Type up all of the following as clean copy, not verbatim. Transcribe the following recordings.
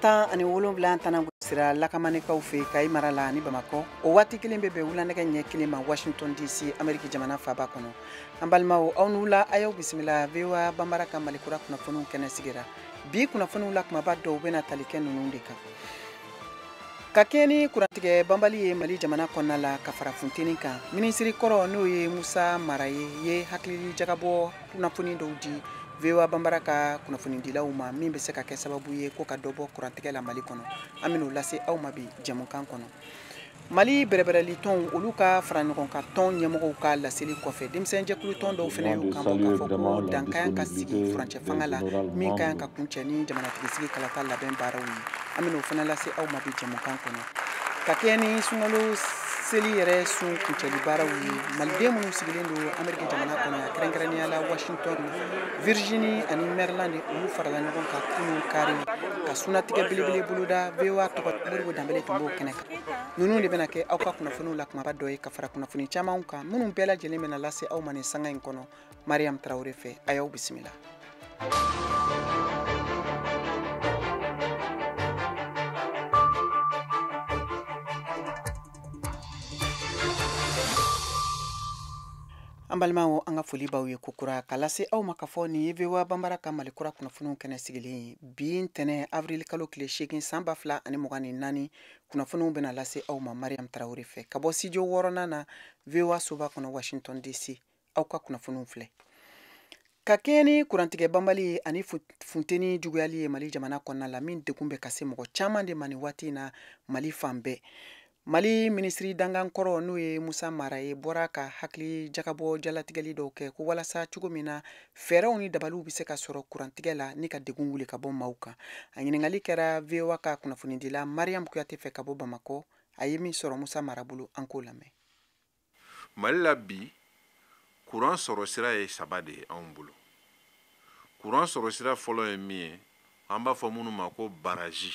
Tan ani wolonwula tana sira lakamanikaw fe Kayi mara la ni Bamako o waati kelen bɛ bɛn wulanɛgɛ ɲɛ kelen ma Washington DC Amérique jamana faaba kɔnɔ an balimaw aw n'ula ayow bisimila VOA Bambara ka malikura kunnafoniw kɛnɛ sigira bi kunnafoniw la kumaba dɔw bɛna tali kɛ ninnu de kan ka kɛɲɛ ni kurantigɛ banbali ye Mali jamana kɔnɔna la ka fara funteni kan minisiri kɔrɔ n'o ye Musa Mara ye hakili jagabɔ kunnafoni dɔw di VOA Bambara ka kunnafonidilaw ma min bɛ se ka kɛ sababu ye ko ka dɔ bɔ kurantigɛ la Mali kɔnɔ an bɛn'o lase aw ma bi jamukan kɔnɔ Mali bɛrɛbɛrɛli tɔn olu ka fara ɲɔgɔn kan tɔn ɲɛmɔgɔw ka laseli kɔfɛ denmisɛnninjɛkulu tɔn dɔw fana y'u kanbɔ k'a fɔ ko dan ka kan ka sigi furancɛ fanga la min ka kan ka kuncɛ ni jamanatigisigi kalata labɛn baaraw ye an bɛn'o fana lase aw ma bi jamukan kɔnɔ ka kɛɲɛ ni sunkalo seli yɛrɛ sun kuncɛli baaraw ye maliden minnu sigilen don Amérique jamana kɔnɔ ya kɛrɛnkɛrɛnnenya la Washington Virginie ani Maryland olu farala ɲɔgɔn kan kunun kari ka sunatigɛ belebele boloda VOA tɔgɔ Modibo Danbele tun b'o kɛnɛ kan ninnu de bɛna kɛ aw ka kunnafoniw la kumaba dɔ ye ka fara kunnafoni camanw kan minnu bɛɛ lajɛlen bɛna lase aw ma nin sanga in kɔnɔ Mariam Traoré fɛ a y'aw bisimila an balimaw an ka foli b'aw ye kokura ka lase aw ma ka fɔ nin ye VOA Bambara ka malikura kunnafoniw kɛnɛ sigilen bi ntɛnɛn avril kalo tile 8 san 2024 kunnafoniw bɛna lase aw ma Mariam Traoré fɛ ka bɔ studio 6nan na VOA soba kɔnɔ Washington DC aw ka kunnafoniw filɛ ka kɛɲɛ ni kurantigɛ banbali ani funteni juguyali ye Mali jamana kɔnɔna la min degun bɛ ka se mɔgɔ caman de ma nin waati in na Mali fan bɛɛ Mali minisiri dangankɔrɔ n'o ye Musa Mara ye bɔra ka hakili jagabɔ jalatigɛli dɔw kɛ ko walasa cogo min na fɛɛrɛw ni dabaliw bɛ se ka sɔrɔ kurantigɛ la ni ka degun wuli ka bɔ maaw kan a ɲininkali kɛra VOA ka kunnafonidila Mariam Kuyate fɛ ka bɔ Bamako a ye min sɔrɔ Musa Mara bolo an k'o lamɛn Mali la bi courant sɔrɔ sira ye saba de ye anw bolo courant sɔrɔ sira fɔlɔ ye min ye an b'a fɔ minnu ma ko baraji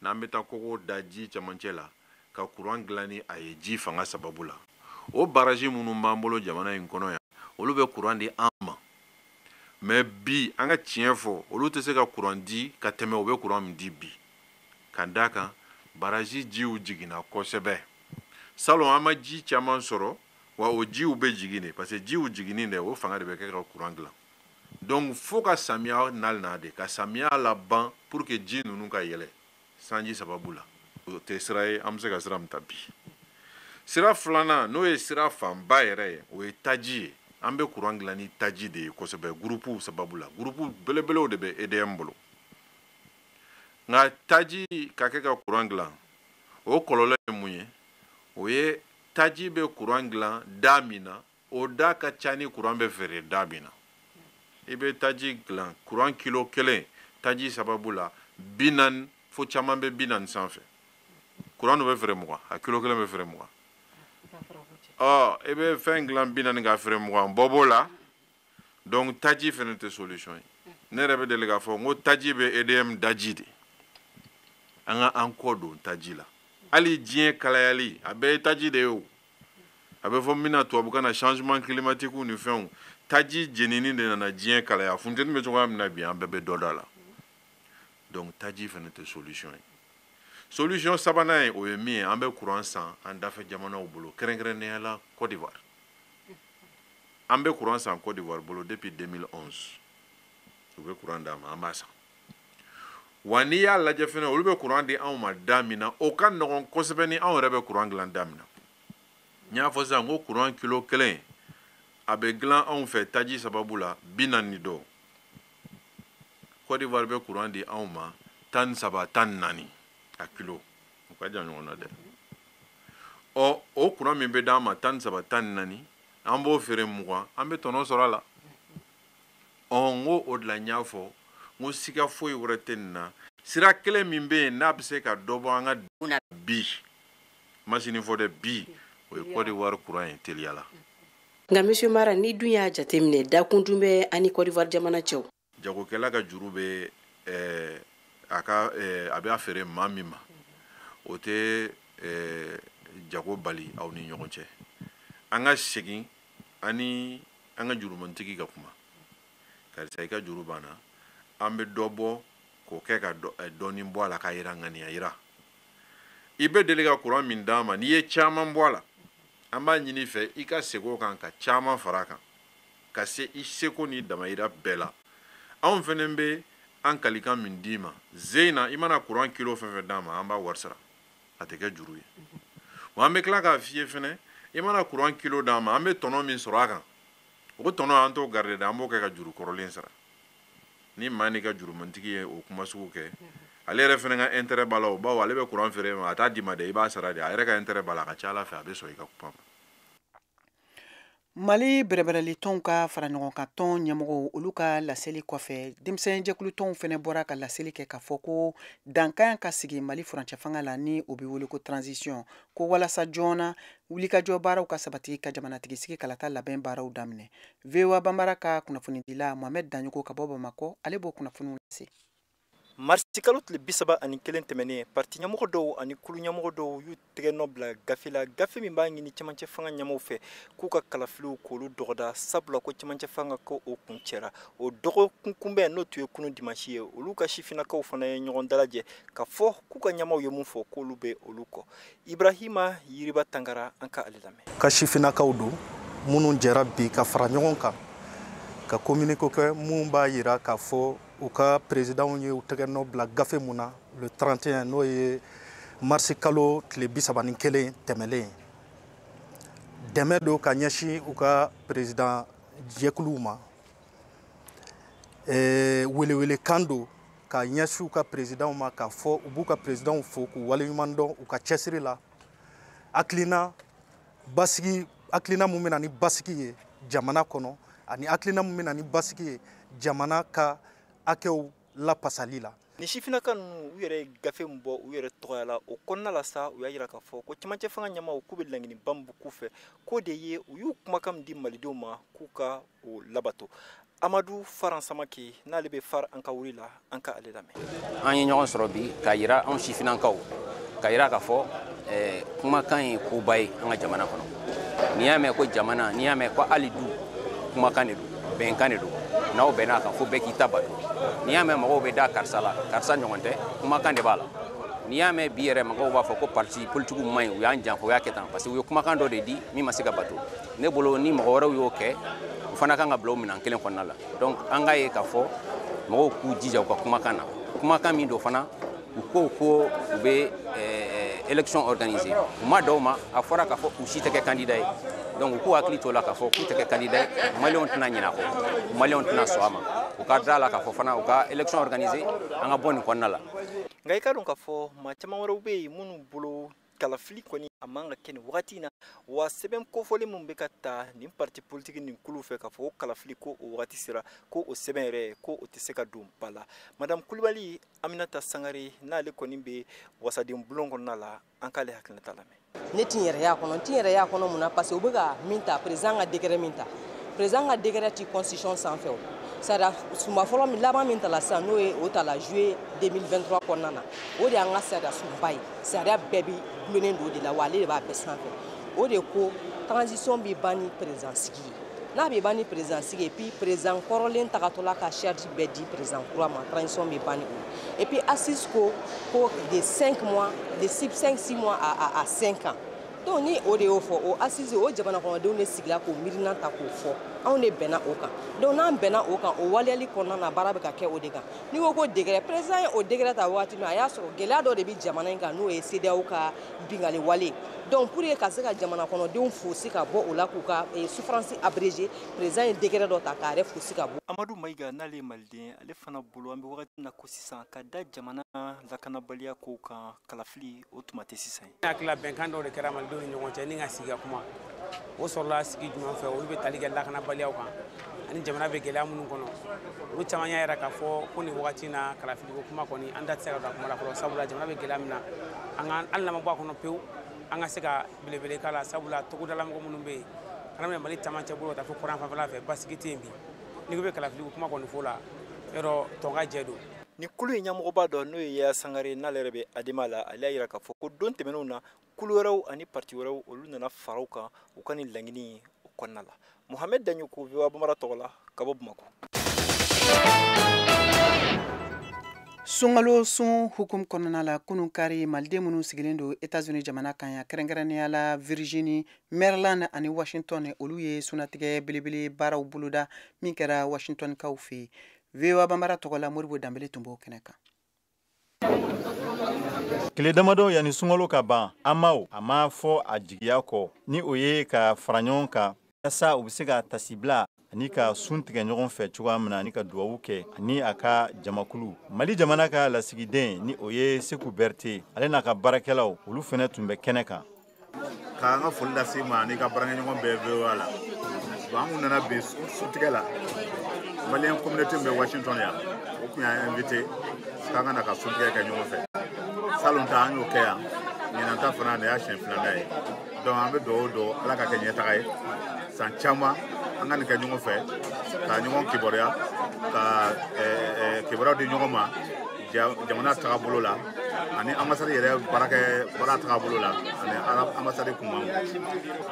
n'an bɛ taa kogo da ji camancɛ la ka courant dilan ni a ye ji fanga sababu la o baraji minnu b'an bolo jamana in kɔnɔ yan olu bɛ courant di an ma mais bi an ka tiɲɛ fɔ olu tɛ se ka courant di ka tɛmɛ u bɛ courant min di bi ka d'a kan baraji jiw jiginna kosɛbɛ salon an ma ji caman sɔrɔ wa o jiw bɛ jigin de parce que jiw jiginni de o fanga de bɛ kɛ ka courant dilan donc fo ka samiya nalina de ka samiya laban pour que ji ninnu ka yɛlɛ sanji sababu la o tɛ sira ye an bɛ se ka sira min ta bi sira filanan n'o ye sira fanba yɛrɛ ye o ye taji ye an bɛ courant dilan ni taji de ye kosɛbɛ gurupuw sababu la gurupu belebelew de bɛ EDM bolo nka taji ka kɛ ka courant dilan o kɔlɔlɔ ye mun ye o ye taji bɛ courant dilan da min na o da ka ca ni courant bɛ feere da min na i bɛ taji dilan courant kilo kelen taji sababu la 40 fo caman bɛ 40 sanfɛ courant bɛ feere 20 a kilo kelen bɛ feere 20 i bɛ fɛn dilan 40 ka feere 20 bɔ b'o la donc taji fɛnɛ tɛ solution ye ne yɛrɛ bɛ deli k'a fɔ n ko taji bɛ EDM daji de an ka an kɔ don taji la hali diɲɛ kalayali a bɛɛ ye taji de ye o a bɛ fɔ min na tubabukan na changement climatique ni fɛnw taji jenini de nana diɲɛ kalaya funteni bɛ cogoya min na bi an bɛɛ bɛ dɔ da la donc taji fɛnɛ tɛ solution ye solution sabanan ye o ye min ye an bɛ courant san an dafɛ jamanaw bolo kɛrɛnkɛrɛnnenya la Côte d'Ivoire an bɛ courant san Côte d'Ivoire bolo depuis 2011 u bɛ courant d'an ma an b'a san wa n'i y'a lajɛ fɛnɛ olu bɛ courant di anw ma da min na o ka nɔgɔn kosɛbɛ ni anw yɛrɛ bɛ courant dilan da min na n y'a fɔ sisan ko courant kilo kelen a bɛ dilan anw fɛ taji sababu la 40 dɔ Côte d'Ivoire bɛ courant di anw ma 13 14 a kilo o ka jan ɲɔgɔn na dɛ o courant min bɛ d'an ma 13 14 an b'o feere 20 an bɛ tɔnɔ sɔrɔ a la n ko o de la n y'a fɔ n ko siga foyi wɛrɛ tɛ nin na sira kelen min bɛ yen n'a bɛ se ka dɔ bɔ an ka bi masini fɔ dɛ bi o ye Côte d'Ivoire courant ye teliya la nka monsieur Mara ni dun y'a jateminɛ dakun dun bɛ ani Côte d'Ivoire jamana cɛw jagokɛla ka juru bɛ a bɛ a feere maa min ma o tɛ jago bali aw ni ɲɔgɔn cɛ an ka segin ani an ka jurumantigi ka kuma karisa i ka juru banna an bɛ dɔ bɔ k'o kɛ ka dɔɔni bɔ a la ka yira ŋaniya yira i bɛ deli ka courant min d'a ma n'i ye caman bɔ a la an b'a ɲini fɛ i ka segin o kan ka caman fara a kan ka se i seko n'i damayira bɛɛ la anw fɛnɛ bɛ an kalikan min d'i ma zeyina i mana courant kilo fɛn fɛn d'a ma an b'a wari sara a tɛ kɛ juru ye wa an bɛ tila k'a f'i ye fɛnɛ i mana courant kilo d'a ma an bɛ tɔnɔ min sɔrɔ a kan o tɔnɔ an t'o garder dɛ an b'o kɛ ka juru kɔrɔlen sara ni maa n'i ka jurumantigi ye o kuma sugu kɛ ale yɛrɛ fɛnɛ ka intérêt b'a la o bawo ale bɛ courant feere ma a t'a d'i ma dɛ i b'a sara de a yɛrɛ ka intérêt b'a la a ka ca ala fɛ a bɛ sɔn i ka kuma ma Mali bɛrɛbɛrɛli tɔnw ka fara ɲɔgɔn kan tɔn ɲɛmɔgɔw olu ka laseli kɔfɛ denmisɛn jɛkulu tɔnw fɛnɛ bɔra ka laseli kɛ k'a fɔ ko dankan ka sigi Mali furancɛ fanga la ni o bɛ wele ko transition ko walasa joona wulikajɔ baaraw ka sabati ka jamanatigi sigi kalata labɛn baaraw daminɛ VOA Bambara ka kunnafonidila Mohamed Danyogo ka bɔ Bamakɔ ale b'o kunnafoniw lase Marsi kalo tile 31 tɛmɛnen parti ɲɛmɔgɔ dɔw ani kulu ɲɛmɔgɔ dɔw y'u tɛgɛ nɔ bila gafe la gafe min b'a ɲini cɛmancɛ fanga ɲɛmɔgɔw fɛ k'u ka kalafiliw k'olu dɔgɔda sabula ko cɛmancɛ fanga ko o kun cɛra o dɔgɔkun kunbɛn n'o tun ye kunun dimanche ye olu ka sifinnakaw fana ye ɲɔgɔn dalajɛ ka fɔ k'u ka ɲɛmɔgɔw ye mun fɔ k'olu bɛ olu kɔ Ibrahima Yiriba Tangara an ka ale lamɛn ka sifinnakaw don minnu jɛra bi ka fara ɲɔgɔn kan ka communiqué kɛ mun b'a yira k'a fɔ u ka président ye u tɛgɛ nɔ bila gafe mun na le 31 n'o ye marsi kalo tile 31 tɛmɛlen dɛmɛ don ka ɲɛsin u ka président jɛkuluw ma welewelekan don ka ɲɛsin u ka président ma k'a fɔ u b'u ka président fo k'u waleɲuman dɔn u ka cɛsiri la hakilina mun bɛna ni basigi ye jamana kɔnɔ ani hakilina mun bɛna ni basigi ye jamana ka akɛw lapasali la ni sifinnaka ninnu u yɛrɛ gafe min bɔ u yɛrɛ tɔgɔya la o kɔnɔna la sa u y'a yira k'a fɔ ko cɛmancɛ fanga ɲɛmaaw k'u bɛ laɲiniba min k'u fɛ k'o de ye u y'u kumakan min di malidenw ma k'u ka o labato Amadu Faran Samake n'ale bɛ far an ka wuri la an ka ale lamɛn an ye ɲɔgɔn sɔrɔ bi k'a yira anw sifinnakaw k'a yira k'a fɔ kumakan ye koba ye an ka jamana kɔnɔ n'i y'a mɛn ko jamana n'i y'a mɛn ko hali du kumakan de don bɛnkan de don n'aw bɛn'a kan fo bɛɛ k'i ta bato n'i y'a mɛn mɔgɔw bɛ da karisa la karisa ɲɔgɔn tɛ kumakan de b'a la n'i y'a mɛn bi yɛrɛ mɔgɔw b'a fɔ ko parti politique ma ɲi u y'an janfa u y'a kɛ tan parce que u ye kumakan dɔ de di min ma se ka bato ne bolo ni mɔgɔ wɛrɛw y'o kɛ u fana kan ka bila o minɛn kelen kɔnɔna la donc an k'a ye k'a fɔ mɔgɔw k'u jija u ka kumakan na kumakan min don fana u ko u bɛ élection organisée u ma dɔw ma a fɔra k'a fɔ u si tɛ kɛ candidat ye donc u k'u hakili to la k'a fɔ k'u tɛ kɛ candidat ye maliyɛnw tɛna ɲinɛ a kɔ maliyɛnw tɛna sɔn a ma u ka da la k'a fɔ fana u ka élection organisée an ka bɔ nin kɔnɔna la nka i ka dɔn k'a fɔ maa caman wɛrɛw bɛ yen minnu bolo kalafili kɔni a man ka kɛ nin wagati in na wa sɛbɛn kofɔli min bɛ ka ta nin parti politique nin kulu fɛ k'a fɔ ko kalafili ko o wagati sera ko o sɛbɛn yɛrɛ ko o tɛ se ka don ba la madame Kulibali Aminata Sangare n'ale kɔni bɛ wasaden bulon kɔnɔna la an k'ale hakilinata lamɛn ne ti yɛrɛ y'a kɔnɔ mun na parce que u bɛ ka min ta président ka décret min ta président ka décret ti constitution sanfɛ o sariya suma fɔlɔ min laban min ta la sisan n'o ye o ta la juillet 2023 kɔnɔna na o de y'an ka sariya sunba ye sariya bɛɛ bi gulonnen don o de la wa ale de b'a bɛɛ sanfɛ o de ko transition bɛ ban ni président sigi ye n'a bɛ ban ni président sigi et puis président kɔrɔlen tagatɔla ka charge bɛɛ di président kura ma transition bɛ ban ni o ye et puis assise ko de 5 mois de 6 mois à 5 ans donc ni o de y'o fɔ o assise o jamana kɔnɔdenw de sigila k'o miirina ta k'o fɔ anw de bɛnna o kan donc n'an bɛnna o kan o waleyali kɔnɔna na baara bɛ ka kɛ o de kan n'i ko ko décret président ye o décret ta waati min a y'a sɔrɔ gɛlɛya dɔ de bɛ jamana in kan n'o ye CEDEAO ka bingali wale donc pour ka se ka jamana kɔnɔdenw fosi ka bɔ o la k'u ka souffrance abrégée président ye décret dɔ ta k'a yɛrɛ fosi ka bɔ. Amadu Mayiga n'ale ye maliden ale fana bolo an bɛ wagati min na ko sisan ka da jamana lakanabaliya kow kan kalafili o tuma tɛ sisan ye. hakilila bɛnkan dɔ de kɛra malidenw ni ɲɔgɔn cɛ ni ka sigi ka kuma o sɔrɔla sigi jumɛn fɛ olu bɛ tali kɛ lakanabaliyaw kan ani jamana bɛ gɛlɛya minnu kɔnɔ olu caman y'a yira k'a fɔ ko nin wagati in na kalafiliko kuma kɔni an da tɛ se ka don a kuma la fɔlɔ sabula jamana bɛ gɛlɛya min na an ka hali n'an ma bɔ a kɔnɔ pewu an ka se ka belebele k'a la sabula togodala mɔgɔ minnu bɛ yen kana minɛ mali caman cɛ bolo ka taa fo kuran fanfɛla fɛ basigi tɛ yen bi n'i ko bɛ kalafiliko kuma kɔni fɔ la yɔrɔ tɔn ka jɛ don. Ni kulu in ɲɛmɔgɔba dɔ n'o ye Yaya Sangare n'ale yɛrɛ bɛ Adema la ale y'a yira k'a fɔ ko don tɛmɛnenw na kulu wɛrɛw ani parti wɛrɛw olu nana fara u kan u ka nin laɲini o kɔnɔna la. Mohamed Danyogo VOA Bambara tɔgɔ la ka bɔ Bamakɔ. Sungalo sun hukum kɔnɔna la kunun kari maliden minnu sigilen don États-Unis jamana kan ya kɛrɛnkɛrɛnnenya la Virginie, Maryland ani Washington olu ye sunatigɛ belebele baaraw boloda min kɛra Washington kaw fɛ. VOA Bambara tɔgɔ la Moribo Dambele tun b'o kɛnɛ kan. Tile damadɔ yanni sunkalo ka ban, an ma fɔ a jigiya kɔ ni o ye ka fara ɲɔgɔn kan walasa u bɛ se ka tasibila ani ka sun tigɛ ɲɔgɔn fɛ cogoya min na ani ka dugawu kɛ ani a ka jamakulu. Mali jamana ka lasigiden ni o ye Seku Berete ale n'a ka baarakɛlaw olu fɛnɛ tun bɛ kɛnɛ kan. K'an ka foli lase ma ani ka baarakɛɲɔgɔn bɛɛ VOA la. An kun nana bi suntigɛ la Malien communauté bɛ Washington yan o kun y'an invité k'an ka na ka suntigɛ kɛ ɲɔgɔn fɛ. Salon ta an y'o kɛ yan ɲinan ta fana de y'a siɲɛ filanan ye. Donc an bɛ dugawu don Ala ka kɛ ɲɛtaga ye san caman an ka nin kɛ ɲɔgɔn fɛ ka ɲɔgɔn kibaruya ka kibaruyaw di ɲɔgɔn ma jamana tagabolo la ani ambassade yɛrɛ baara tagabolo la ani ambassade kunman.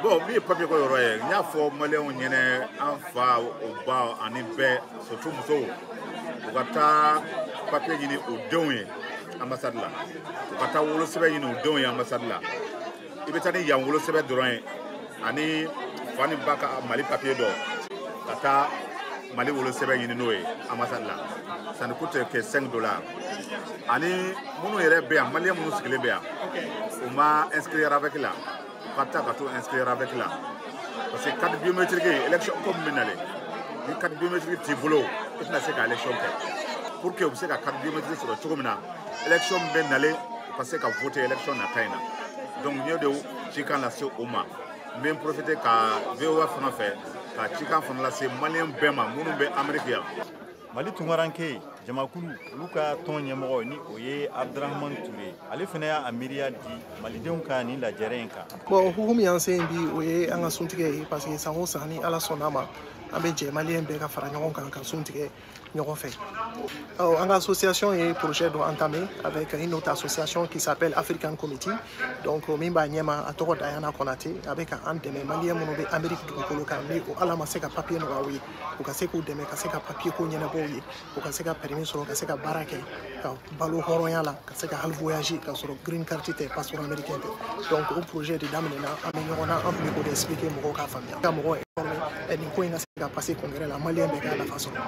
Bon min ye papier ko yɔrɔ ye n y'a fɔ maliyɛnw ɲɛnɛ an fa o ba ani bɛɛ surtout musow u ka taa papier ɲini u denw ye ambassade la u ka taa wolosɛbɛn ɲini u denw ye ambassade la i bɛ taa ni yan wolosɛbɛn dɔrɔn ye ani fa ni ba ka Mali papier dɔ ka taa Mali wolosɛbɛn ɲini n'o ye ambassade la ça ne coûte que $5 ani minnu yɛrɛ bɛ yan maliyɛn minnu sigilen bɛ yan u ma inscrire avec la u ka taa ka t'u inscrire avec la parce que carte biométrique élection comme bɛ nalen ni carte biométrique t'i bolo i tɛna se ka élection kɛ pour que u bɛ se ka carte biométrique sɔrɔ cogo min na élection bɛ nalen u ka se ka voter élection nata in na donc n y'o de cikan lase o ma n bɛ profiter ka VOA fana fɛ ka cikan fana lase maliyɛn bɛɛ ma minnu bɛ Amérique yan. Mali tunkaranke jamakulu olu ka tɔn ɲɛmɔgɔ ni o ye Abdrahman Ture ale fana y'a miiriya di malidenw ka nin lajɛrɛ in kan. Bon hukumu y'an se bi o ye an ka suntigɛ ye parce que san o san ni Ala sɔnn'a ma an bɛ jɛ maliyɛn bɛɛ ka fara ɲɔgɔn kan ka suntigɛ ɲɔgɔn fɛ. En association et projet dont entamé avec une autre association qui s'appelle African Committee. Donc min b'a ɲɛma a tɔgɔ Dayana Konate a bɛ ka an dɛmɛ maliyɛn minnu bɛ Amérique dugukolo kan ni o Ala ma se ka papier nɔgɔya u ye u ka se k'u dɛmɛ ka se ka papier ko ɲɛnabɔ u ye u ka se ka permis sɔrɔ ka se ka baara kɛ ka balo hɔrɔnya la ka se ka hali voyager ka sɔrɔ green card tɛ passeport américain tɛ. Donc o projet de daminɛna an bɛ ɲɔgɔn na an tun bɛ k'o de expliquer mɔgɔw k'a faamuya ka mɔgɔw informer nin ko in ka se ka passer congrès la maliyɛn bɛɛ k'a nafa sɔrɔ.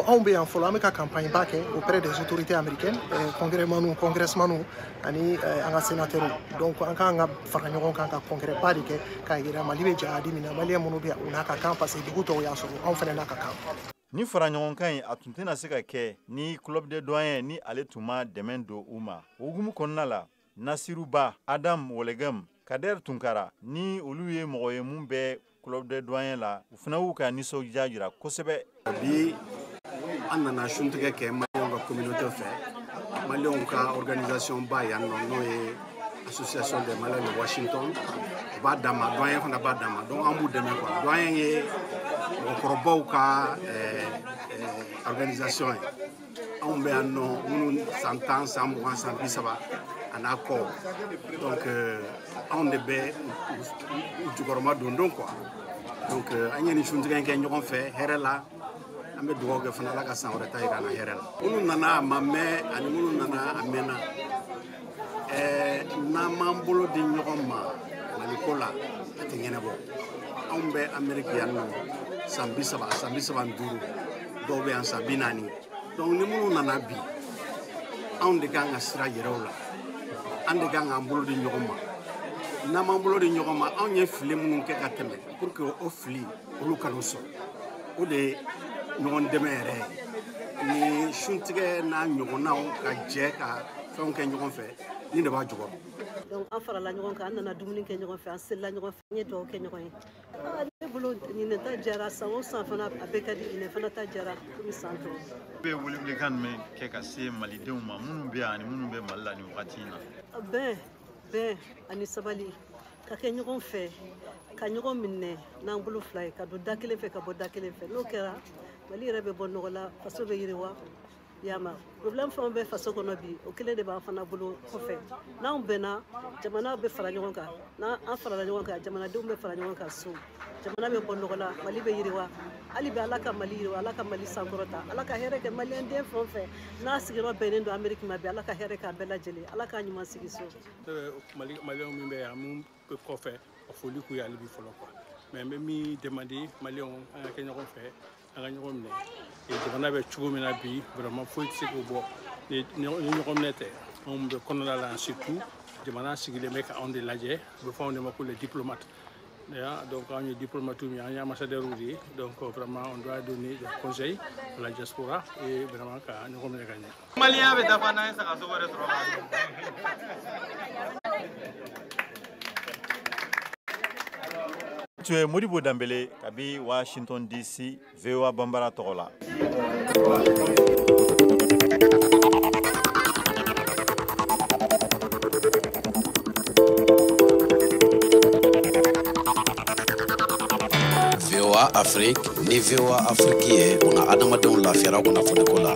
Anw bɛ yan fɔlɔ an bɛ ka campagne ba kɛ auprès des autorités américaines congressmanu ani an ka sénateurs donc an kan ka fara ɲɔgɔn kan ka congrès ba de kɛ k'a yira Mali bɛ jadi min na maliyɛn minnu bɛ yan u n'a ka kan parce que dugu tɔw y'a sɔrɔ anw fana n'a ka kan. Ni fara ɲɔgɔn kan in a tun tɛna se ka kɛ ni club de doyen ni ale tun ma dɛmɛ don u ma. O hukumu kɔnɔna la Nasiru Ba, Adam Wolegem, Kader Tunkara ni olu ye mɔgɔ ye mun bɛ club de doyen la u fana y'u ka nisɔndiya jira kosɛbɛ. Bi an nana suntigɛ kɛ maliyɛnw ka communauté fɛ maliyɛnw ka organisation ba yan nɔ n'o ye association des Maliens de Washington o b'a d'an ma doyen fana b'a d'an ma donc an b'u dɛmɛ quoi doyen ye mɔgɔkɔrɔbaw ka organisation ye anw bɛ yan nɔ minnu san 10 san 20 san 30 a n'a kɔ donc anw de bɛ u jukɔrɔma don quoi donc an ye nin suntigɛ in kɛ ɲɔgɔn fɛ hɛrɛ la an bɛ dugawu kɛ fana Ala ka san wɛrɛ ta yira an na hɛrɛ la minnu nana a ma mɛn ani minnu nana a mɛnna n'an m'an bolo di ɲɔgɔn ma Maliko la a tɛ ɲɛnabɔ anw bɛ Amérique yan nɔ san 30 san 35 dɔw bɛ yan san 40 donc ni minnu nana bi anw de kan ka sira yɛrɛ u la an de kan k'an bolo di ɲɔgɔn ma n'an m'an bolo di ɲɔgɔn ma anw ye fili minnu kɛ ka tɛmɛ pour que o fili olu kan'o sɔrɔ o de ye ɲɔgɔn dɛmɛ yɛrɛ ni suntigɛ n'a ɲɔgɔnnaw ka jɛ ka fɛnw kɛ ɲɔgɔn fɛ ni de b'a jukɔrɔ. Donc an farala ɲɔgɔn kan an nana dumuni kɛ ɲɔgɔn fɛ an selila ɲɔgɔn fɛ an ye dugawu kɛ ɲɔgɔn ye. Ne bolo ɲinɛ ta jara san o san fana a bɛɛ ka di ɲinɛ fana ta jara komi san tɔ. Bɛ welewelekan jumɛn kɛ ka se malidenw ma minnu bɛ yan ani minnu bɛ Mali la nin wagati in na. Bɛn ani sabali ka kɛ ɲɔgɔn fɛ ka ɲɔgɔn minɛ n'an bolo fila ye ka don da kelen fɛ ka bɔ da kelen fɛ n'o kɛra Mali yɛrɛ bɛ bɔ nɔgɔ la faso bɛ yiriwa yama problème fɛn bɛ faso kɔnɔ bi o kelen de b'an fana bolo kɔfɛ n'anw bɛnna jamana bɛ fara ɲɔgɔn kan n'an farala ɲɔgɔn kan jamanadenw bɛ fara ɲɔgɔn kan so jamana bɛ bɔ nɔgɔ la mali bɛ yiriwa hali bi ala ka mali yiriwa ala ka mali sankɔrɔta ala ka hɛrɛ kɛ maliyɛn den fɛn o fɛn n'a sigiyɔrɔ bɛnnen don ameriki ma bi ala ka hɛrɛ k'a bɛɛ lajɛlen ala k'a ɲuman sigi so maliyɛnw min bɛ yan mun bɛ kɔfɛ a foli k'u ye hali bi fɔlɔ quoi mais n bɛ min demande maliyɛnw an ka kɛ ɲɔgɔn fɛ an ka ɲɔgɔn minɛ jamana bɛ cogo min na bi vraiment foyi tɛ se k'o bɔ ni ɲɔgɔn minɛ tɛ anw bɛ kɔnɔna la surtout jamana sigilen bɛ ka anw de lajɛ u bɛ fɔ anw de ma ko les diplomates donc anw ye diplomate min an ye ambassadeur de ye donc vraiment on doit donner des conseils à la diaspora et vraiment ka ɲɔgɔn minɛ ka ɲɛ maliyɛn bɛ dafa n'an ye sagasogo yɛrɛ sɔrɔ tu es Modibo Dambele kabi Washington DC VOA Bambara tɔgɔ la. VOA Afrique ni VOA Afrique ye una adamadenw lafiyara kunnafoniko la.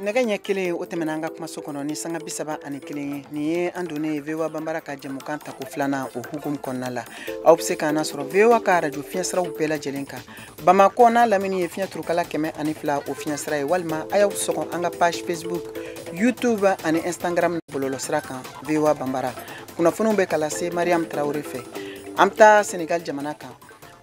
nɛgɛ ɲɛ kelen o tɛmɛna an ka kumaso kɔnɔ ni sanga 31 nin ye an donnen VOA Bambara ka jɛmukan tako filanan o hukumu kɔnɔna la aw bɛ se k'an sɔrɔ VOA ka radio fiɲɛsiraw bɛɛ lajɛlen kan Bamako n'a lamini ye fiɲɛ turukala 102 o fiɲɛsira ye walima a y'aw sɔgɔ an ka page Facebook YouTube ani Instagram bɔlɔlɔsira kan VOA Bambara kunnafoniw bɛ ka lase Mariam Traoré fɛ an bɛ taa Senegal jamana kan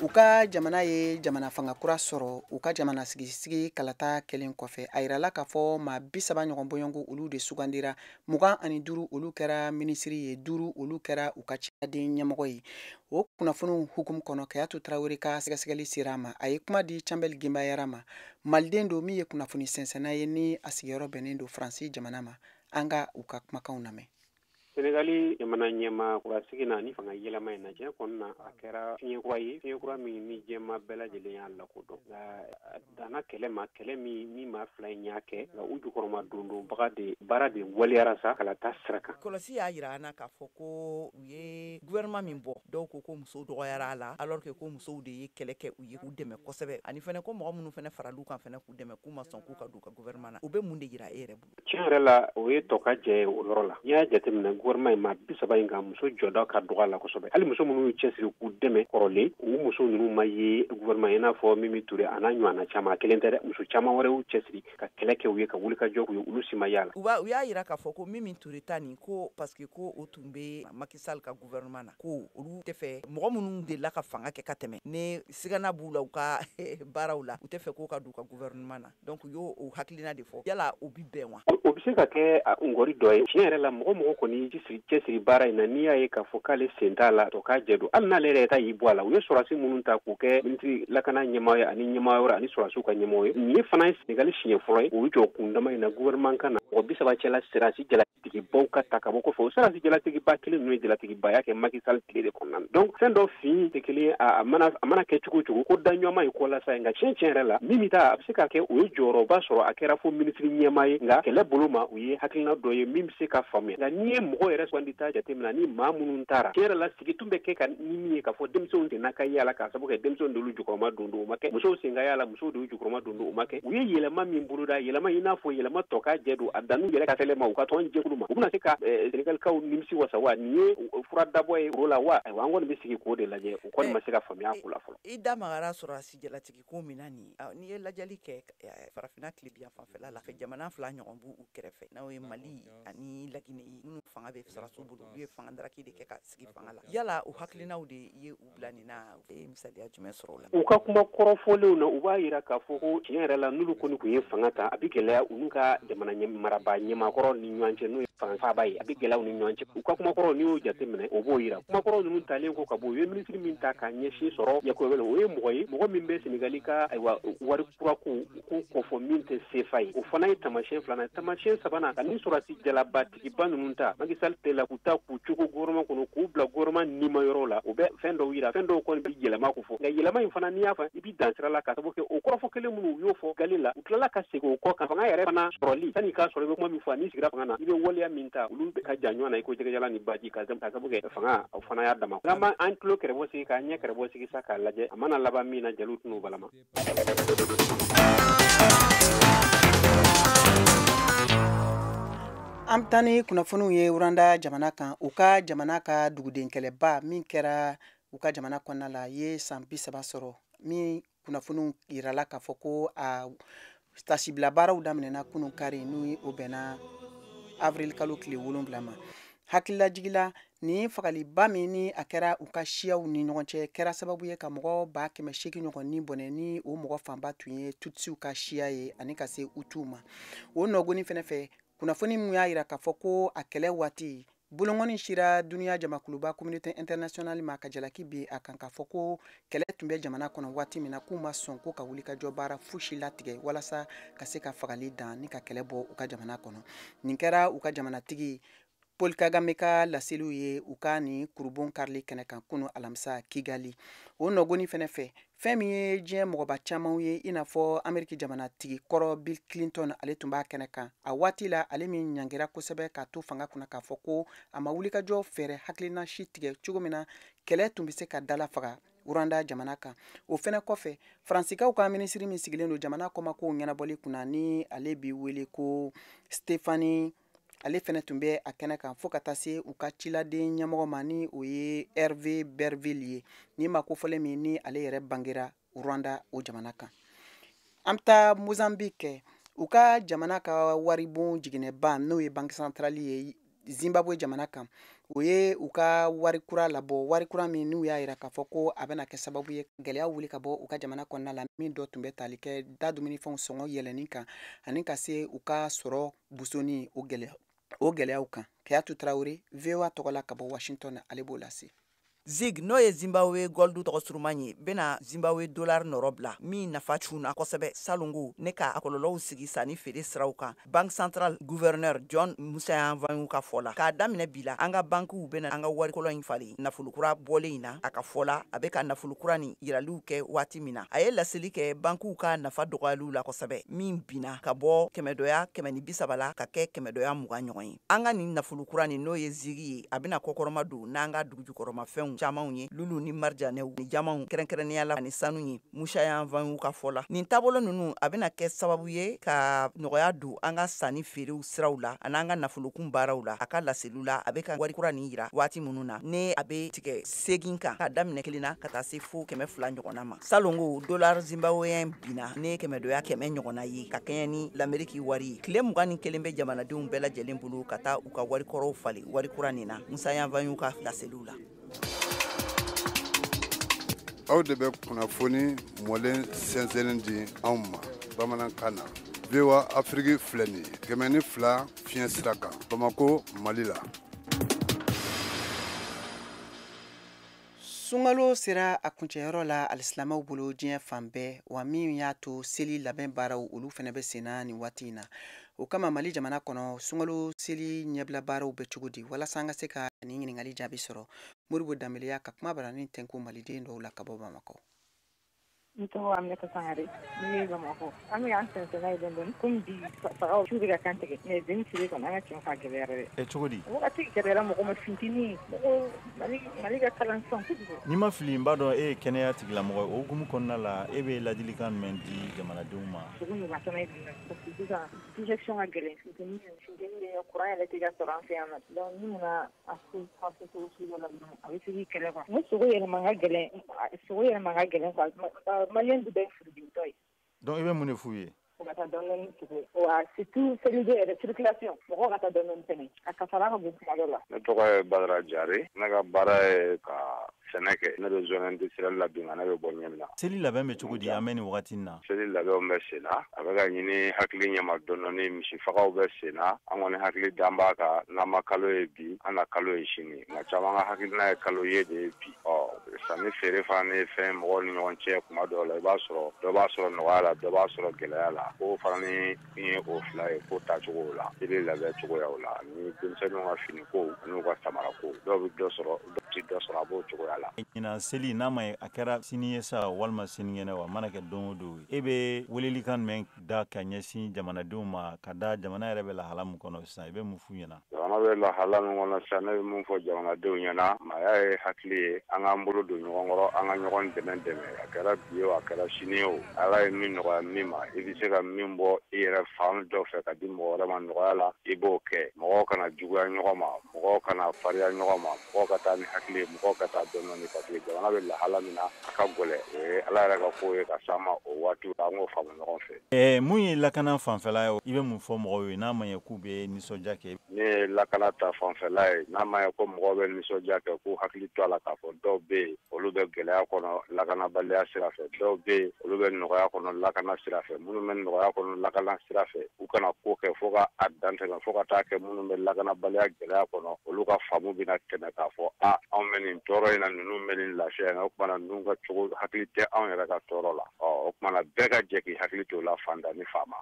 u ka jamana ye jamana fanga kura sɔrɔ u ka jamana sigi kalata kelen kɔfɛ a yirala k'a fɔ maa 30 ɲɔgɔn bɔɲɔgɔnko olu de sugandira 25 olu kɛra minisiri ye 5 olu kɛra u ka cɛden ɲɛmɔgɔ ye o kunnafoniw hukumu kɔnɔ Kayatu Traoré ka sɛgɛsɛgɛli sera a ma a ye kuma di Cambel Gembayara ma maliden don min ye kunnafoni sɛnsɛnna ye ni a sigiyɔrɔ bɛnnen don Faransi jamana ma an ka u ka kumakanw lamɛn Senegali jamana ɲɛma kurasigi na ni fanga yɛlɛma in na diɲɛ kɔnɔna a kɛra fiɲɛkura ye fiɲɛkura min ni diɲɛma bɛɛ lajɛlen y'a lakodɔn nka danna kɛlɛ ma kɛlɛ min maa fila in y'a kɛ nka u jukɔrɔma dondonbaga de baara de waliyara sa kala taa sira kan kɔlɔsi y'a yira an na k'a fɔ ko u ye gouvernement min bɔ dɔw ko musow dɔgɔyara a la alors que ko musow de ye kɛlɛ kɛ u ye k'u dɛmɛ kosɛbɛ ani fɛnɛ ko mɔgɔ minnu fɛnɛ faral'u kan fɛnɛ k'u dɛmɛ k'u ma sɔn k'u ka don u ka gouvernement na u bɛ mun de yira e yɛrɛ bolo tiɲɛ yɛrɛ la o ye tɔ ka jɛ o yɔrɔ la n'i y'a jateminɛ gouvernement in ma 30 in kan muso jɔda ka dɔgɔ a la kosɛbɛ hali muso minnu cɛsiri k'u dɛmɛ kɔrɔlen u muso ninnu ma ye gouvernement i n'a fɔ Mimi Touré a n'a ɲɔgɔnna caman kelen tɛ dɛ muso caman wɛrɛ y'u cɛsiri ka kɛlɛ kɛ u ye ka wuli ka jɔ k'u ye olu si ma y'a la u y'a yira k'a fɔ ko Mimi Touré ta nin ko parce que ko o tun bɛ Macky Sall ka gouvernement na ko olu tɛ fɛ mɔgɔ minnu delila ka fanga kɛ ka tɛmɛ ni sigana b'u la u ka baaraw la u tɛ fɛ k'o ka don u ka gouvernement na donc u y'o hakilina de fɔ yala o bi bɛn wa o bɛ se ka kɛ ngɔri dɔ ye tiɲɛ yɛrɛ la mɔgɔ kɔni cɛsiri baara in na n'i y'a ye k'a fɔ k'ale sen t'a la tɔ k'a jɛ don hali n'ale yɛrɛ ta y'i bɔ a la u ye sɔrɔdasi minnu ta k'u kɛ ministre lakana ɲɛmaa ye ani ɲɛmaa wɛrɛ ani sɔrɔdasiw ka ɲɛmɔgɔ ye nin ye fana ye Senegali siɲɛ fɔlɔ ye u jɔ kun dama in na gouvernement kan na mɔgɔ 30 cɛla sirasi jalatigibaw ka ta ka bɔ kɔfɛ o sirasi jalatigiba kelen ninnu ye jalatigiba y'a kɛ Macky Sall tile de kɔnɔna na donc fɛn dɔ fin tɛ kelen a mana kɛ cogo cogo ko daɲɔgɔnma ye kɔ la sa nka tiɲɛ yɛrɛ la min ta a bɛ se ka kɛ o ye jɔyɔrɔba sɔrɔ a kɛra fo ministre ɲɛmaa ye nka kɛlɛ bolo ma u ye hakilina dɔ ye min bɛ se ka faamuya nka n'i ye mɔgɔ yɛrɛ sugandi ta jateminɛ ni maa minnu taara tiɲɛ yɛrɛ la sigi tun bɛ kɛ ka ni min ye k'a fɔ denmisɛnw sen n'a ka yaala k'a sababu kɛ denmisɛnw de y'u jukɔrɔma don o ma kɛ musow sen ka yaala musow de y'u jukɔrɔma don o ma kɛ u ye yɛlɛma min boloda yɛlɛma i n'a fɔ yɛlɛma tɔ k'a jɛ don a danu yɛrɛ ka tɛlɛ ma u ka tɔn jɛkulu ma u bɛna se ka Senegalikaw nimisi wasa wa nin ye fura dabɔ ye o la wa ayiwa an kɔni bɛ sigi k'o de lajɛ u kɔni ma se ka faamuya k'u la fɔlɔ i da magara sɔrɔdasi jalatigi ko min na nin n'i ye lajɛli kɛ farafinna tilebiya fanfɛla la fɛ jamana fila ɲɔgɔn b'u kɛrɛfɛ n'o ye Mali ani Laginɛ ye minnu fanga bɛ sɔrɔdasiw bolo u ye fanga daraki de kɛ ka sigi fanga la yala o hakilinaw de ye u bila nin na u ye misaliya jumɛn sɔrɔ o la u ka kuma kɔrɔfɔlenw na u b'a yira k'a fɔ ko tiɲɛ yɛrɛ la n'olu kɔni tun ye fanga ta a bɛ gɛlɛya u n'u ka jamana marabaa ɲɛmaakɔrɔ ni ɲɔgɔn cɛ n'o ye fanga faaba ye a bɛ gɛlɛya u ni ɲɔgɔn cɛ u ka kuma kɔrɔ n'i y'o jateminɛ o b'o yira kuma kɔrɔ ninnu talen ko ka bɔ u ye minisiri min ta ka ɲɛsin sɔrɔ yakubɛla o ye mɔgɔ min bɛ Senegali ka ayiwa wari kura ko kɔfɔ min tɛ CFA ye o fana ye tamasiyɛn filanan tamasiyɛn sabanan ka ni sɔrɔdasi jalabatigiba ninnu ta Macky Sall te la kuta ku cugu gouvernement kono ku bla gouvernement ni mayoro la o be fendo wira fendo ko bi yelema ko fo nga yelema in fana ni yafa ibi dansira la ka sabo ke o ko fo kele munu yo fo galila utlala ka sego ko ka fanga yare fana roli tani ka so be ko mi fo ni sigira fanga na ibe woliya minta ulu be ka janyo na ko jege jala ni baji ka zam ka sabo ke fanga o fana ya dama ngama an klo kere bo si ka nya kere bo si sa ka laje amana laba mina jalut no balama amtani kunnafoniw ye uranda jamana kan u ka jamana ka duguden kɛlɛba min kɛra u ka jamana kɔnɔna la ye san 30 sɔrɔ min kunnafoniw yirala k'a fɔ ko a tasibila baaraw daminɛna kunun kari n'u o bɛnna avril kalo tile 7 ma hakililajigila ni fagaliba min ni a kɛra u ka siyaw ni ɲɔgɔn cɛ kɛra sababu ye ka mɔgɔ 800 ɲɔgɔn ni bɔnɛ ni o mɔgɔ fanba tun ye tutsiw ka siya ye ani ka se utuw ma o nɔgɔni fɛnɛ fɛ kunnafoni min y'a yira k'a fɔ ko a kɛlɛ waati bolongɔni sira duniya jamakuluba communauté internationale ma ka jalaki bi a kan k'a fɔ ko kɛlɛ tun bɛ jamana kɔnɔ waati min na k'u ma sɔn ko ka wuli ka jɔ baara fosi latigɛ walasa ka se ka fagali dan ni ka kɛlɛ bɔ u ka jamana kɔnɔ nin kɛra u ka jamanatigi Paul Kagame ka laseliw ye u ka ni kurubon karili kɛnɛ kan kunu alamisa Kigali o nɔgɔni fɛnɛ fɛ fɛn min ye diɲɛ mɔgɔba camanw ye i n'a fɔ Ameriki jamanatigi kɔrɔ Bill Clinton ale tun b'a kɛnɛ kan a waati la ale min ɲangira kosɛbɛ k'a to fanga kunna k'a fɔ ko a ma wuli ka jɔ fɛɛrɛ hakilina si tigɛ cogo min na kɛlɛ tun bɛ se ka dala faga Rwanda jamana kan o fɛnɛ kɔfɛ Faransikaw ka minisiri min sigilen don jamana kɔmakow ɲɛnabɔli kunna ni ale bi wele ko Stéphanie ale fɛnɛ tun bɛ a kɛnɛ kan fo ka taa se u ka ciladen ɲɛmɔgɔ ma ni o ye Hervé Berville ye ni ma kofɔlen min ni ale yɛrɛ bangera Rwanda o jamana kan an bɛ taa Mozambique u ka jamana ka waribon jiginɛba n'o ye banque centrale ye Zimbabwe jamana kan o ye u ka wari kura labɔ wari kura min n'u y'a yira k'a fɔ ko a bɛna kɛ sababu ye gɛlɛya wuli ka bɔ u ka jamana kɔnɔna la min dɔ tun bɛ tali kɛ da dumunifɛnw sɔngɔ yɛlɛnni kan ani ka se u ka sɔrɔ busoni o gɛlɛyaw kan Keyatu Traoré VOA tɔgɔla ka bɔ Washington ale b'o lase Zig n'o ye Zimbabwe goldu tɔgɔ suruman ye bena Zimbabwe dollar nɔrɔ bila min nafa cunna kosɛbɛ salongo ne ka a kɔlɔlɔw sigi sanni feere siraw kan banque central gouverneur John Musa Vanyu ka fɔla k'a daminɛ bi la an ka bankiw bena an ka wari kɔlɔn in falen nafolokura bɔlen in na a ka fɔla a bɛ ka nafolokura ni yiraliw kɛ waati min na a ye laseli kɛ bankiw ka nafa dɔgɔyaliw la kosɛbɛ min bina ka bɔ 130 la ka kɛ 120 ɲɔgɔn ye an ka nin nafolokura ni n'o ye Zigi ye a bena kɔkɔrɔma don n'an ka dugujukɔrɔmafɛnw camanw ye lulu ni marjanɛw ni jamaw kɛrɛnkɛrɛnnenya la ani sanu ye Musa Vanyu ka fɔla nin taabolo nunu a bena kɛ sababu ye ka nɔgɔya don an ka sanni feerew siraw la ani an ka nafolokun baaraw la a ka laseliw la a bɛ ka wari kura nin yira waati minnu na ne a bɛ tigɛ segin kan ka daminɛ 1 na ka taa se fo 200 ɲɔgɔnna ma salongo dollar zimbabwean bina ne 100 ɲɔgɔnna ye ka kɛɲɛ ni l'Amérique wari ye tile 21 bɛ jamanadenw bɛɛ lajɛlen bolo ka taa u ka wari kɔrɔw falen wari kura nin na Musa Vanyu ka laseliw la aw de bɛ kunnafoni mɔlen sɛnsɛnnin di anw ma bamanankan na VOA Afrique filɛ nin ye 102 fiɲɛ sira kan Bamako Mali la Sunkalo sera a kuncɛyɔrɔ la alisilamɛw bolo diɲɛ fan bɛɛ wa min y'a to seli labɛn baaraw olu fɛnɛ bɛ senna nin waati in na o kama Mali jamana kɔnɔ sunkalo seli ɲɛbila baaraw bɛ cogo di walasa an ka se ka nin ɲininkali jaabi sɔrɔ Moribo Danbeleya ka kuma bara ni tɛnku maliden dɔw la ka bɔ Bamakɔ Ito Aminata Sangare, ni Bamakɔ. An bɛ an sɛnsɛnna ye dɔɔni komi bi sagaw su bɛ ka kan tigɛ mais deni siri kɔni an ka tiɲɛ fɔ a gɛlɛyara dɛ. Cogo di? Wagati gɛlɛyara mɔgɔ ma fintini mɔgɔ Mali ka kalan sisan kojugu. N'i ma fili n b'a dɔn e ye kɛnɛya tigilamɔgɔ ye o hukumu kɔnɔna la e bɛ ladilikan jumɛn di jamanadenw ma? Sugu ɲuman tɛmɛ bi parce que sisan projection ka gɛlɛn fintini bɛ courant yɛrɛ tɛ ka sɔrɔ an fɛ yan nɔ donc ni nana a ko sugu dɔ la a bɛ se k'i kɛlɛ quoi. N ko sogo yɛlɛma ka gɛlɛn quoi. Malien du bɛɛ furudimitɔ ye. Donc i bɛ mun de f'u ye? O ka taa dɔɔni tugu wa surtout selido yɛrɛ circulation mɔgɔw ka taa dɔɔni fɛnɛ a kasara ka bon kuma dɔ la. Ne tɔgɔ ye Badara Jare ne ka baara ye ka sɛnɛ kɛ ne bɛ zone industrielle la bi nka ne bɛ bɔ Ɲamina. Seli labɛn bɛ cogo di an bɛ nin wagati in na? Seli labɛnw bɛ sen na a bɛ ka ɲini hakili ɲɛma dɔɔni misifagaw bɛ sen na an kɔni hakili dan b'a kan n'an ma kalo ye bi an na kalo ye sini nka caman ka hakilina ye kalo ye de ye bi sanni feere fana ye fɛn mɔgɔw ni ɲɔgɔn cɛ kuma dɔw la i b'a sɔrɔ dɔ b'a sɔrɔ nɔgɔya la dɔ b'a sɔrɔ gɛlɛya la ko fana ni ye o fila ye ko tacogo la i bɛ labɛn cogoyaw la ni denmisɛnninw ka fini ko n'u ka samara ko dɔw bɛ dɔ sɔrɔ dɔ sɔrɔ a b'o cogoya la. ɲinan seli n'a ma a kɛra sini ye sa walima sinikɛnɛ wa a mana kɛ don o don e bɛ welelikan jumɛn da ka ɲɛsin jamanadenw ma ka da jamana yɛrɛ bɛ lahala min kɔnɔ sisan i bɛ mun f'u ɲɛna. jamana bɛ lahala min kɔnɔ sisan ne bɛ mun fɔ jamanadenw ɲɛna maaya ye hakili ye an k'an bolo don ɲɔgɔn kɔrɔ an ka ɲɔgɔn dɛmɛ a kɛra bi ye o a kɛra sini ye o ala ye min nɔgɔya min ma i bɛ se ka min bɔ i yɛrɛ fan dɔ fɛ ka di mɔgɔ wɛrɛ ma nɔgɔya la i b'o kɛ mɔgɔw kana juguya ɲɔgɔn ma mɔgɔw kana fariya ɲɔgɔn ma mɔgɔw ka taa ni hakili ye mɔgɔw ka taa dɔɔni paseke jamana bɛ lahala min na a ka gɛlɛn o ye ala yɛrɛ ka ko ye ka s'an ma o waati an k'o faamu ɲɔgɔn fɛ. Mun ye lakana fanfɛla ye i bɛ mun fɔ mɔgɔw ye n'a ma ɲɛ k'u bɛ nisɔndiya kɛ. ne ye lakana ta fanfɛla ye n'a ma ɲɛ ko mɔgɔw bɛ nisɔndiya kɛ k'u hakili to a la k'a fɔ dɔw bɛ yen olu bɛ gɛlɛya kɔnɔ lakanabaliya sira fɛ dɔw bɛ yen olu bɛ nɔgɔya kɔnɔ lakana sira fɛ minnu bɛ nɔgɔya kɔnɔ lakana sira fɛ u kana ko kɛ fo ka a dantɛmɛ fo ka taa kɛ minnu bɛ lakanabaliya gɛlɛya kɔnɔ olu ka faamu bɛna tɛmɛ k'a fɔ anw bɛ nin tɔɔrɔ in na ninnu bɛ nin lafiya in o kumana ninnu ka cogo hakili tɛ anw yɛrɛ ka tɔɔrɔ la o kumana bɛɛ ka jɛ k'i hakili to o la fanda ni faama.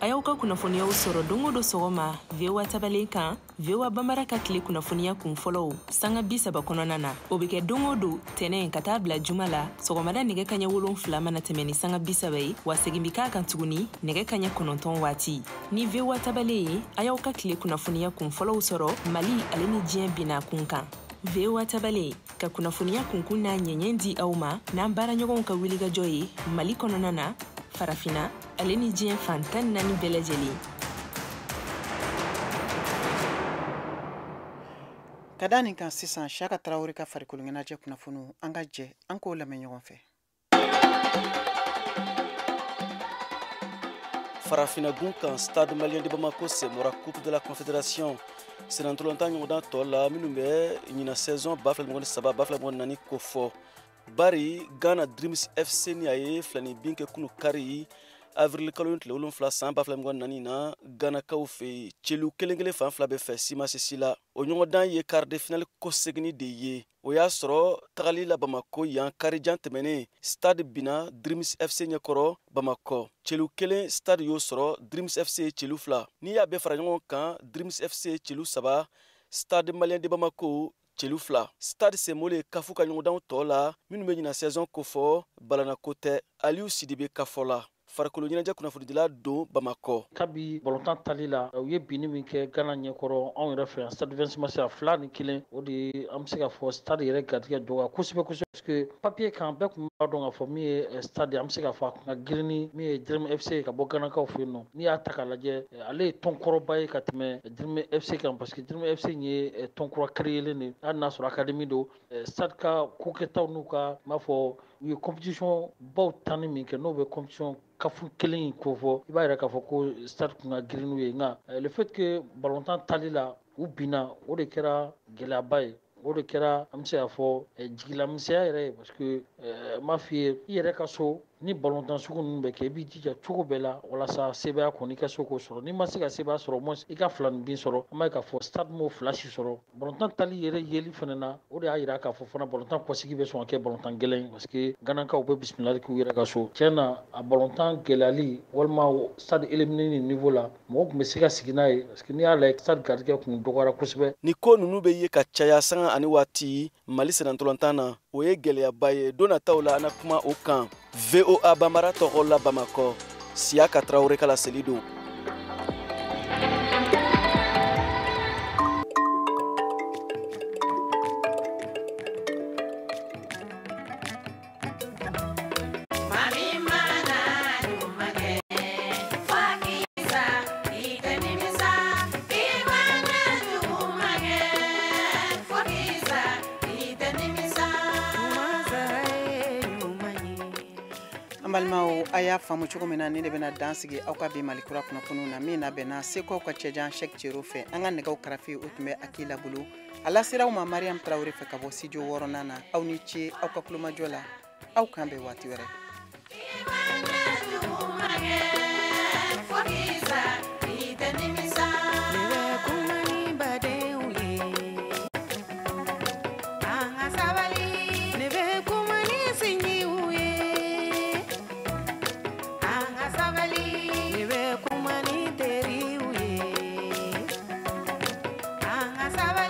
a y'aw ka kunnafoniyaw sɔrɔ don o don sɔgɔma VOA tabalen kan VOA Bambara ka tile kunnafoniya kun fɔlɔw sanga 30 kɔnɔna na o bɛ kɛ don o don tɛnɛn ka taa bila juma la sɔgɔmada nɛgɛ kaɲɛ 7 mana tɛmɛ ni sanga 30 ye wa segin bi k'a kan tuguni nɛgɛ kaɲɛ 9 waati ni VOA tabalen ye a y'aw ka tile kunnafoniya kun fɔlɔw sɔrɔ Mali ale ni diɲɛ bina kun kan VOA tabalen ka kunnafoniya kunkun n'a ɲɛɲɛ di aw ma n'an baaraɲɔgɔnw ka wulikajɔ ye Mali kɔnɔna na farafina ale ni diɲɛ fantan 4 bɛɛ lajɛlen. Ka da nin kan sisan Siyaka Tarawele ka farikolo ɲɛnajɛ kunnafoniw an ka jɛ an k'o lamɛn ɲɔgɔn fɛ. Farafina gun kan Stade Malien de Bamako sɛmɔra Coupe de la Confédération senantolontan ɲɔgɔndan tɔ la minnu bɛ ɲina saison 2023 2024 ko fɔ bari Ghana Dreams FC ni a ye filani bin kɛ kunu kari avril kalo tile 7 san 2024 na Ghanakaw fɛ celu kelen fan fila bɛ fɛ simasisi la o ɲɔgɔndan ye quart de finale ko segini de ye o y'a sɔrɔ tagali la Bamako yan karijan tɛmɛnen Stade bina Dreams FC ɲɛkɔrɔ Bamako celu kelen Stade y'o sɔrɔ Dreams FC celu 2 n'i y'a bɛɛ fara ɲɔgɔn kan Dreams FC celu 3 Stade Malien de Bamako celu 2 Stade Semole kafu ka ɲɔgɔndanw tɔ la minnu bɛ ɲina saison ko fɔ balana ko tɛ Aliou Sidibe kafɔ la farikolo ɲɛnajɛ kunnafonidila don Bamako. Kabi balontan tali la u ye binni min kɛ Ghana ɲɛkɔrɔ anw yɛrɛ fɛ yan Stade 26 mars 2 ni 1 o de an bɛ se ka fɔ Stade yɛrɛ gatigɛ dɔgɔya kosɛbɛ parce que papier kan bɛɛ kun b'a dɔn k'a fɔ min ye Stade an bɛ se ka fɔ a kun ka girin ni min ye Dream FC ka bɔ Ghanakaw fɛ yen nɔ n'i y'a ta k'a lajɛ ale ye tɔnkɔrɔba ye ka tɛmɛ Dream FC kan parce que Dream FC ye tɔnkura créelen de hali n'a sɔrɔ académie don Stade ka kokɛtaw n'u ka m'a fɔ u ye compétition baw tanni min kɛ n'o bɛ compétition kafu kelen in ko fɔ i b'a yɛrɛ k'a fɔ ko Stade kun ka girin n'u ye nka le fait que balontan tali la u binna o de kɛra gɛlɛyaba ye o de kɛra an bɛ se k'a fɔ jigilamisɛnya yɛrɛ ye parce que m'a f'i ye i yɛrɛ ka so ni balontan sugu ninnu bɛ kɛ i b'i jija cogo bɛɛ la walasa sebaya kɔni i ka se k'o sɔrɔ n'i ma se ka sebaya sɔrɔ au moins i ka filani bin sɔrɔ an b'a ye k'a fɔ Stade m'o 2 si sɔrɔ balontan tali yɛrɛ yeli fana na o de y'a jira k'a fɔ fana balontan kɔsigi bɛ sɔn ka kɛ balontan gɛlɛn parce que Ghanakaw bɛ bisimilali k'u yɛrɛ ka so tiɲɛ na a balontan gɛlɛyali walima Stade éliminé ni niveau la mɔgɔ tun bɛ se ka sigi n'a ye parce que n'i y'a lajɛ Stade garijɛgɛ kun dɔgɔyara kosɛbɛ. Ni ko ninnu bɛ ye ka caya sanga ani waati Mali senantolontan na o ye gɛlɛyaba ye don nataw la an na kuma o kan VOA Bambara tɔgɔ la Bamako Siyaka Tarawele ka laseli don. Balimaw a y'a faamu cogo min na ni de bɛna dan sigi aw ka bi Mali kura kunnafoniw na min labɛnna Seko ka cɛjan Cheikh Thierno fɛ an ka nɛgɛw karafe o tun bɛ Akila bolo a laseraw ma Mariam Tarawele fɛ ka bɔ studio 6nan na aw ni ce aw ka kulomajɔ la aw kan bɛn waati wɛrɛ. Nasaba